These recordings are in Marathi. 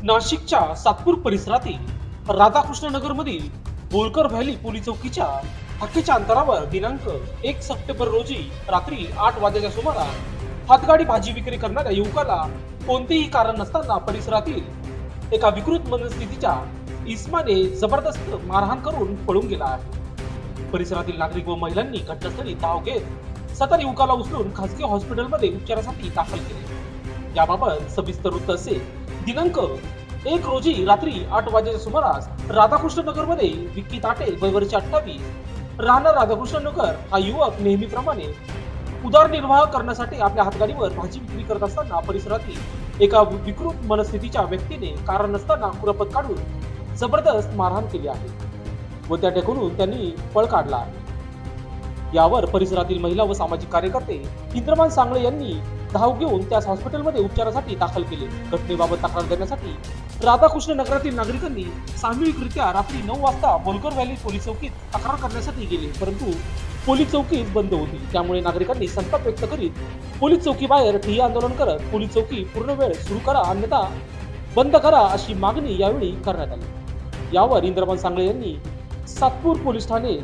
नाशिकच्या सातपूर परिसरातील राधाकृष्ण नगर मधील बोलकर व्हॅली पोलीस चौकीच्या हक्कीच्या अंतरावर दिनांक 1 सप्टेंबर रोजी रात्री 8 वाजेच्या सुमारास हातगाडी भाजी विक्री करणाऱ्या युवकाला कोणतेही कारण नसताना परिसरातील एका विकृत मनस्थितीच्या इसमाने जबरदस्त मारहाण करून पळून गेला आहे। परिसरातील नागरिक व महिलांनी घटनास्थळी धाव घेत सदर युवकाला उचलून खासगी हॉस्पिटलमध्ये उपचारासाठी दाखल केले। याबाबत सविस्तर वृत्त असे दिनांक 1 रोजी रात्री 8 वाजेच्या सुमारास राधाकृष्ण नगर मध्ये विक्की ताटे वय वर्ष 28 राहणार राधाकृष्ण नगर हा युवक नेहमीप्रमाणे उदरनिर्वाह करण्यासाठी आपल्या हातगाडीवर भाजी विक्री करत असताना परिसरातील एका विकृत मनस्थितीच्या व्यक्तीने कारण नसताना कुरापत काढून जबरदस्त मारहाण केली आहे व त्या ठिकाणून त्यांनी पळ काढला आहे। यावर परिसरातील महिला व सामाजिक कार्यकर्ते इंद्रमान सांगळे यांनी धाव घेऊन त्यास हॉस्पिटलमध्ये उपचारासाठी दाखल केले। घटनेबाबत तक्रार देण्यासाठी राधाकृष्ण नगरातील नागरिकांनी सामूहिकरित्या रात्री 9 वाजता बोलकर व्हॅली पोलीस चौकीत तक्रार करण्यासाठी गेले, परंतु पोलीस चौकी बंद होती। त्यामुळे नागरिकांनी संताप व्यक्त करीत पोलीस चौकी बाहेर ठिय्या आंदोलन करत पोलीस चौकी पूर्ण वेळ सुरू करा अन्यथा बंद करा अशी मागणी यावेळी करण्यात आली। यावर इंद्रमान सांगळे यांनी सातपूर पोलीस ठाणे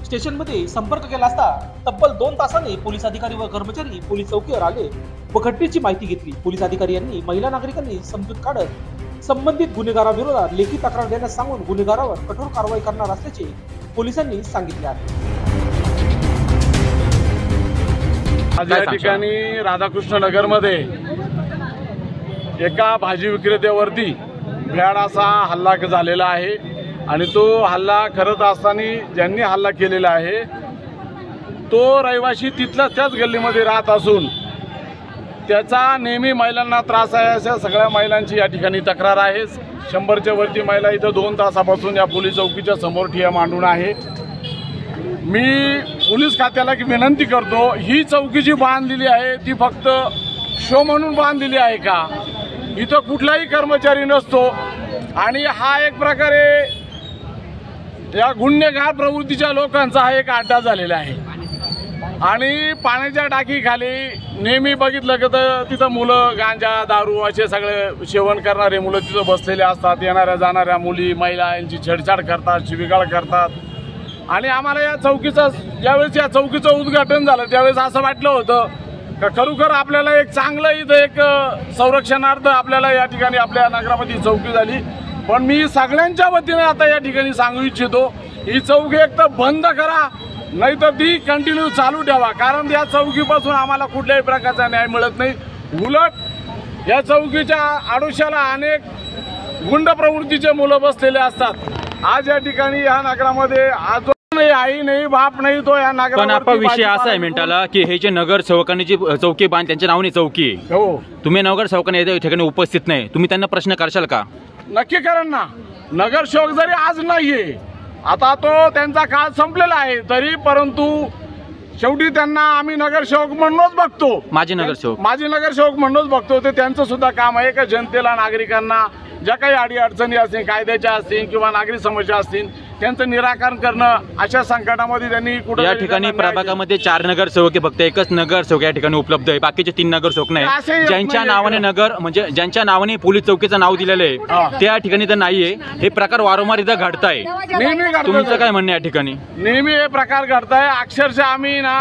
स्टेशनमध्ये संपर्क केला असता तब्बल 2 तासाने पोलीस अधिकारी व कर्मचारी पोलीस चौकीवर आले व घटनेची माहिती घेतली। पोलीस अधिकारी यांनी महिला नागरिकांनी समजूत काढत संबंधित गुन्हेगाराविरोधात लेखी तक्रार देण्यास सांगून गुन्हेगारावर कठोर कारवाई करणार असल्याचे पोलिसांनी सांगितले आहे। आज या ठिकाणी राधाकृष्ण नगर मध्ये एका भाजी विक्रेत्यावरती भ्याड असा हल्ला झालेला आहे आणि तो हल्ला करत असताना ज्यांनी हल्ला केलेला आहे तो रहिवासी तिथल्या त्याच गल्लीमध्ये राहत असून त्याचा नेहमी महिलांना त्रास आहे अशा सगळ्या महिलांची या ठिकाणी तक्रार आहे। 100च्या वरती महिला इथं 2 तासापासून या पोलीस चौकीच्या समोर ठिय्या मांडून आहे। मी पोलीस खात्याला विनंती करतो, ही चौकी जी बांधलेली आहे ती फक्त शो म्हणून बांधलेली आहे का? इथं कुठलाही कर्मचारी नसतो आणि हा एक प्रकारे या गुन्हेगार प्रवृत्तीच्या लोकांचा हा एक अड्डा झालेला आहे आणि पाण्याच्या टाकीखाली नेहमी बघितलं की तिथं मुलं गांजा दारू असे सगळे सेवन करणारे मुलं तिथं बसलेले असतात। येणाऱ्या जाणाऱ्या मुली महिला यांची छेडछाड करतात, शिवीगाळ करतात आणि आम्हाला या चौकीचं ज्यावेळेस या चौकीचं उद्घाटन झालं त्यावेळेस असं वाटलं होतं का खरोखर आपल्याला एक चांगलं इथं एक संरक्षणार्थ आपल्याला या ठिकाणी आपल्या नगरामध्ये चौकी झाली। पण मी सगळ्यांच्या वतीने आता या ठिकाणी सांगू इच्छितो, ही चौकी एक तर बंद करा नाही तर ती कंटिन्यू चालू ठेवा, कारण या चौकीपासून आम्हाला कुठल्याही प्रकारचा न्याय मिळत नाही। उलट या चौकीच्या आडोशाला अनेक गुंड प्रवृत्तीचे मुलं बसलेले असतात। आज या ठिकाणी या नगरामध्ये आज नाही आई नाही बाप नाही तो या नगरात पण आपण विषय असा आहे मिनिटाला की हे जे नगर सेवकांनी जी चौकी बांध त्यांच्या नावाने चौकी हो तुम्ही नगर सेवकांनी या ठिकाणी उपस्थित नाही, तुम्ही त्यांना प्रश्न करशाल का? नक्की करण ना। नगरसेवक जरी आज नाहीये, आता तो त्यांचा काळ संपलेला आहे तरी परंतु शेवटी त्यांना आम्ही नगरसेवक म्हणूनच बघतो, माजी नगरसेवक म्हणूनच बघतो। ते त्यांचं सुद्धा काम आहे का जनतेला नागरिकांना ज्या काही अडीअडचणी असतील कायद्याच्या असतील किंवा नागरिक समस्या असतील त्यांचं निराकरण करणं अशा संकटामध्ये त्यांनी कुठे या ठिकाणी प्रभागामध्ये 4 नगरसेवक फक्त एकच नगरसेवक या ठिकाणी उपलब्ध आहे, बाकीचे 3 नगरसेवक नाही। ज्यांच्या नावाने नगर म्हणजे ज्यांच्या नावाने पोलीस चौकीचं नाव दिलेलं आहे त्या ठिकाणी तर नाहीये। हे प्रकार वारंवार इथं घडताय, तुमचं काय म्हणणं या ठिकाणी? नेहमी हे प्रकार घडताय। अक्षरशः आम्ही ना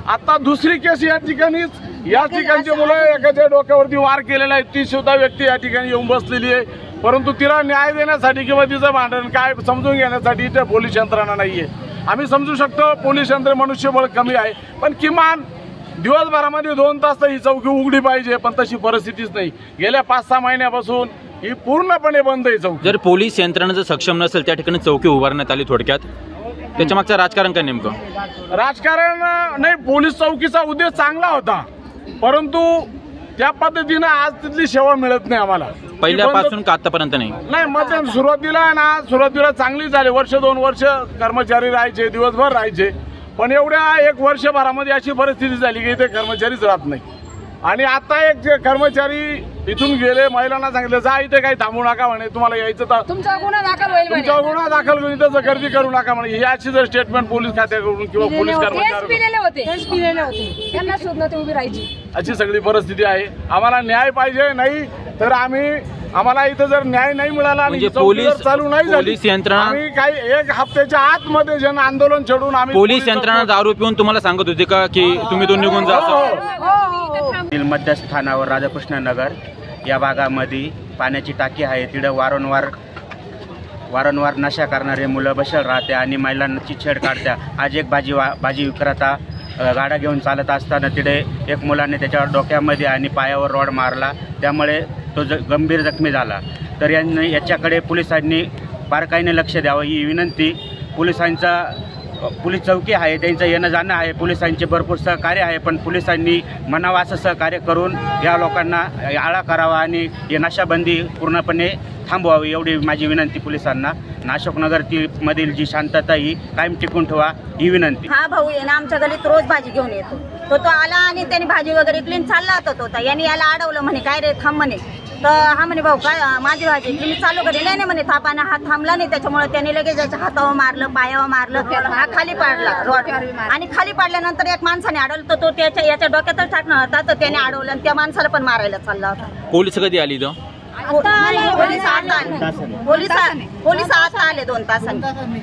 आता दुसरी केस या ठिकाणची मुलं एकाच्या डोक्यावरती वार केलेला आहे, ती सुद्धा व्यक्ती या ठिकाणी येऊन बसलेली आहे, परंतु तिला न्याय देण्यासाठी किंवा तिचं भांडण काय समजून घेण्यासाठी इथे पोलीस यंत्रणा नाहीये। आम्ही समजू शकतो पोलीस यंत्रणा मनुष्यबळ कमी आहे, पण किमान दिवसभरामध्ये 2 तास तर ही चौकी उघडी पाहिजे, पण तशी परिस्थितीच नाही। गेल्या 5-6 महिन्यापासून ही पूर्णपणे बंद आहे चौकी। जर पोलीस यंत्रणा जर सक्षम नसेल त्या ठिकाणी चौकी उभारण्यात आली, थोडक्यात त्याच्या मागचं राजकारण काय नेमकं? राजकारण नाही, पोलीस चौकीचा उद्देश चांगला होता परंतु त्या पद्धतीने आज तिथली सेवा मिळत नाही आम्हाला पहिल्यापासून का आतापर्यंत नाही। मग सुरुवातीला चांगली झाली, 1-2 वर्ष कर्मचारी राहायचे, दिवसभर राहायचे, पण एवढ्या 1 वर्षभरामध्ये अशी परिस्थिती झाली की इथे कर्मचारीच राहत नाही आणि आता एक कर्मचारी इथून गेले, महिलांना सांगितलं जा इथे काही थांबू नका म्हणे, तुम्हाला यायचं तर तुमचा गुन्हा दाखल होईल, इथं गर्दी करू नका म्हणे। ही अशी जर स्टेटमेंट पोलीस खात्याकडून किंवा पोलीस कर्मचारी अशी सगळी परिस्थिती आहे। आम्हाला न्याय पाहिजे, नाही तर आम्ही आम्हाला इथं जर न्याय नाही मिळाला आणि म्हणजे चौकी जर चालू नाही झाली, पोलीस यंत्रणा आम्ही काही 1 हप्त्याच्या आतमध्ये जन आंदोलन छेडून आम्ही पोलीस यंत्रणा दारू पिऊन तुम्हाला सांगत होते का की तुम्ही तो निघून जा असं? मध्यस्थानावर राधाकृष्ण नगर या भागामध्ये पाण्याची टाकी आहे. तिथं वारंवार नशा करणारे मुलं बसत राहते आणि महिलांची छेड काढत्या. आज एक भाजी विक्रेता गाडा घेऊन चालत असताना तिथे एक मुलाने त्याच्यावर डोक्यामध्ये आणि पायावर रॉड मारला, त्यामुळे तो गंभीर जखमी झाला. तर याच्याकडे पोलिसांनी बारकाईने लक्ष द्यावं ही विनंती. पोलीस चौकी आहे, त्यांचं येणं जाणं आहे, पोलिसांचे भरपूर सहकार्य आहे, पण पोलिसांनी म्हणावं असं सहकार्य करून या लोकांना आळा करावा आणि ही नशाबंदी पूर्णपणे थांबवावी एवढी माझी विनंती पोलिसांना. अशोकनगर मधील जी शांतता ही कायम टिकून ठेवा ही विनंती. हा भाऊ आहे ना, आमच्या गलीत रोज भाजी घेऊन येतो. तो आला आणि त्याने भाजी वगैरे क्लीन चालला होता. याने याला अडवलं, म्हणे काय रे थांब म्हणे. तर हा म्हणे भाऊ काय माझी भाजी मी चालू करेल. नाही म्हणे थापाना हात थांबला नाही, त्याच्यामुळे त्याने लगेच त्याच्या हातावर मारलं, पायावर मारलं, हा खाली पाडला रॉड. आणि खाली पाडल्यानंतर एक माणसाने अडवलं, तर तो याच्या डोक्यातच टाकणार होता, तर त्याने अडवलं आणि त्या माणसाला पण मारायला चालला होता. पोलीस कधी आली इथं? पोलीस आता आले 2 तासांनी.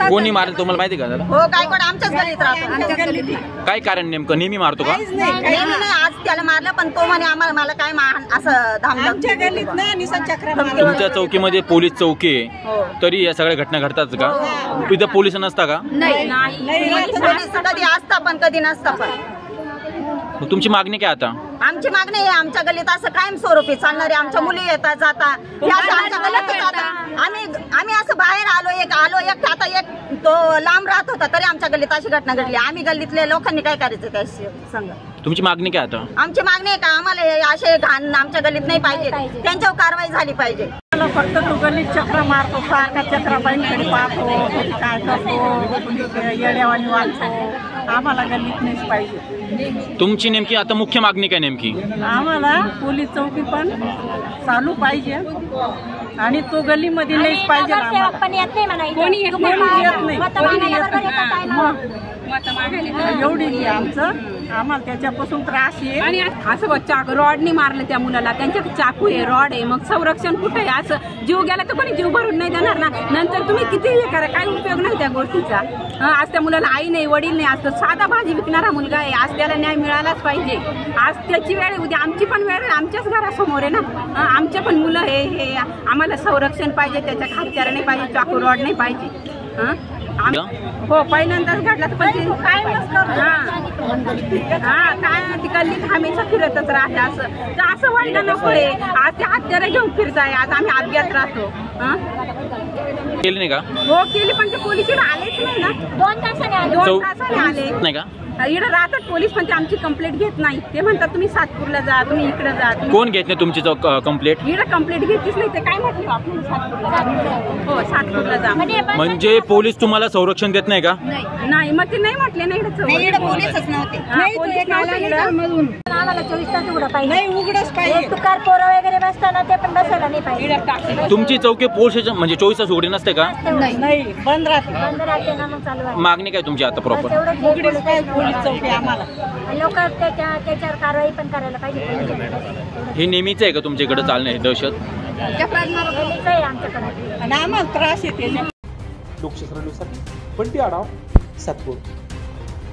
कोणी मारलं तुम्हाला माहिती का? हो गायकवाड आमच्याच गलीत राहतो. काय कारण नेमकं? नेहमी मारतो का? नाही, आज त्याला मारलं, पण तो म्हणे आम्हाला मला काय असं धामधम. तुमच्या चौकीमध्ये पोलीस चौकी आहे, तरी या सगळ्या घटना घडतात का? इथं पोलीस नसता का? नाही, कधी असता पण कधी नसता पण. मग तुमची मागणी काय आता? आमची मागणी आहे आमच्या गलीत असं कायम स्वरूपी चालणारे आमच्या मुली येतात जातात आमच्या गलीतच जातात. आम्ही असं बाहेर आलो एक आता एक तो लांब राहत होता तरी आमच्या गलीत अशी घटना घडली. आम्ही गल्लीतल्या लोकांनी काय करायचं त्याशी सांगा. तुमची मागणी काय आता? आमची मागणी आहे का आम्हाला हे असे घाण आमच्या गलीत नाही पाहिजे, त्यांच्यावर कारवाई झाली पाहिजे. फक्त तू गल्लीत चक्र मारतो, सारखा चक्र बाईंकडे पाहतो, काय करतो, येड्यावानी वाचतो. आम्हाला गल्लीत नाहीच पाहिजे. तुमची नेमकी आता मुख्य मागणी काय नेमकी? आम्हाला पोलीस चौकी पण चालू पाहिजे आणि तो गल्लीमध्ये नाहीच पाहिजे. कोणी येत नाही. एवढी आमचं आम्हाला त्याच्यापासून त्रास आहे. आणि असं रॉडने मारलं त्या मुलाला, त्यांच्याकडे चाकू आहे, रॉड आहे, मग संरक्षण कुठे आहे? असं जीव गेला तर कोणी जीव भरून नाही देणार ना. नंतर तुम्ही किती हे करा, काय उपयोग नाही त्या गोष्टीचा. आज त्या मुलाला आई नाही, वडील नाही, आज तो साधा भाजी विकणारा मुलगा आहे. आज त्याला न्याय मिळालाच पाहिजे. आज त्याची वेळ आहे, उद्या आमची पण वेळ आहे, आमच्याच घरासमोर आहे ना. आमचे पण मुलं हे आम्हाला संरक्षण पाहिजे, त्याच्या हातचार नाही पाहिजे, चाकू रॉड नाही पाहिजे. हो पहिल्यांदाच घडला पण काय काय ती गल्लीत हमेशा फिरतच राहते. असं व्हायला नको आहे. आज ते हत्यारा घेऊन फिरताय, आज आम्ही अज्ञात राहतो. केली नाही का? हो केली, पण ते पोलीस आलेच नाही ना. 2 तासाने आले नाही का? इकडे राहतात पोलीस, पण ते आमची कंप्लेंट घेत नाही. ते म्हणतात तुम्ही सातपूरला जा, तुम्ही इकडे जा. कोण घेत नाही तुमची कंप्लेंट? इकडे कंप्लेंट घेतलीच नाही. ते काय म्हटलं आपण सातपूरला जा. हो सातपूरला जा म्हणजे पोलीस तुम्हाला संरक्षण देत नाही का? नाही, मग ते नाही म्हटले ना. इकडे पोलीसच नव्हते. आम्हाला 24 तास उघडं पाहिजे. नाही उघडच पाहिजे. तुकार पोरं वगैरे बसताना ते पण बसायला नाही पाहिजे. तुमची चौकी पोलीस म्हणजे 24 तास उघडी नसते का? नाही, बंद राहते ना. मग चालू आहे. मागणी काय तुमची आता प्रॉपर? पोलीस चौकी आम्हाला. लोक त्याच्यावर कारवाई पण करायला पाहिजे. हे नेहमीच आहे का तुमच्याकडे चालणे हे दहशत? आहे आमच्याकडे आणि आम्हाला त्रास येते. लोकशास्त्र न्यूजसाठी बंटी आढाव, सातपूर.